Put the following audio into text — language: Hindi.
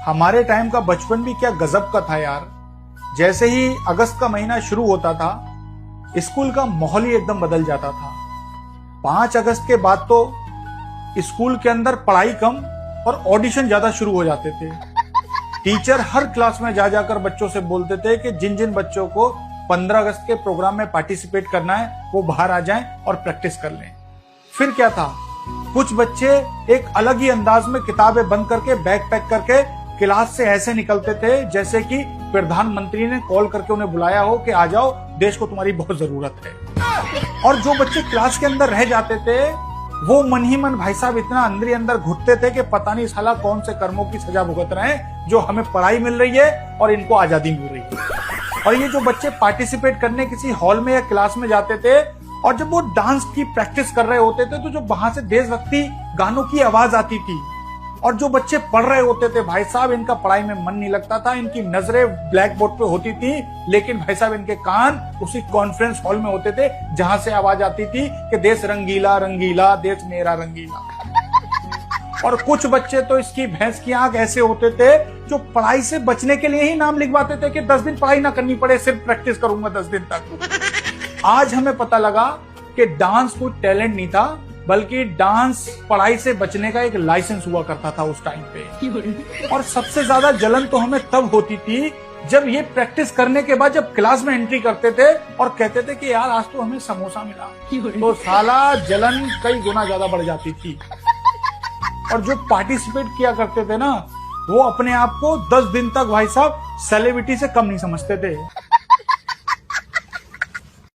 हमारे टाइम का बचपन भी क्या गजब का था यार। जैसे ही अगस्त का महीना शुरू होता था, स्कूल का माहौल ही एकदम बदल जाता था। 5 अगस्त के बाद तो स्कूल के अंदर पढ़ाई कम और ऑडिशन ज्यादा शुरू हो जाते थे। टीचर हर क्लास में जा जाकर बच्चों से बोलते थे कि जिन जिन बच्चों को 15 अगस्त के प्रोग्राम में पार्टिसिपेट करना है वो बाहर आ जाएं और प्रैक्टिस कर लें। फिर क्या था, कुछ बच्चे एक अलग ही अंदाज में किताबें बंद करके बैग पैक करके क्लास से ऐसे निकलते थे जैसे कि प्रधानमंत्री ने कॉल करके उन्हें बुलाया हो कि आ जाओ, देश को तुम्हारी बहुत जरूरत है। और जो बच्चे क्लास के अंदर रह जाते थे वो मन ही मन भाई साहब इतना अंदर ही अंदर घुटते थे कि पता नहीं साला कौन से कर्मों की सजा भुगत रहे हैं जो हमें पढ़ाई मिल रही है और इनको आजादी मिल रही है। और ये जो बच्चे पार्टिसिपेट करने किसी हॉल में या क्लास में जाते थे और जब वो डांस की प्रैक्टिस कर रहे होते थे तो जो वहां से देशभक्ति गानों की आवाज आती थी, और जो बच्चे पढ़ रहे होते थे भाई साहब इनका पढ़ाई में मन नहीं लगता था, इनकी नजरें ब्लैक बोर्ड पे होती थी, लेकिन भाई साहब इनके कान उसी कॉन्फ्रेंस हॉल में होते थे जहां से आवाज आती थी कि देश रंगीला रंगीला देश मेरा रंगीला। और कुछ बच्चे तो इसकी भैंस की आंख ऐसे होते थे जो पढ़ाई से बचने के लिए ही नाम लिखवाते थे कि 10 दिन पढ़ाई ना करनी पड़े, सिर्फ प्रैक्टिस करूंगा 10 दिन तक। आज हमें पता लगा कि डांस कोई टैलेंट नहीं था, बल्कि डांस पढ़ाई से बचने का एक लाइसेंस हुआ करता था उस टाइम पे। और सबसे ज्यादा जलन तो हमें तब होती थी जब ये प्रैक्टिस करने के बाद जब क्लास में एंट्री करते थे और कहते थे कि यार आज तो हमें समोसा मिला, तो साला जलन कई गुना ज्यादा बढ़ जाती थी। और जो पार्टिसिपेट किया करते थे ना, वो अपने आप को 10 दिन तक भाई साहब सेलिब्रिटी से कम नहीं समझते थे।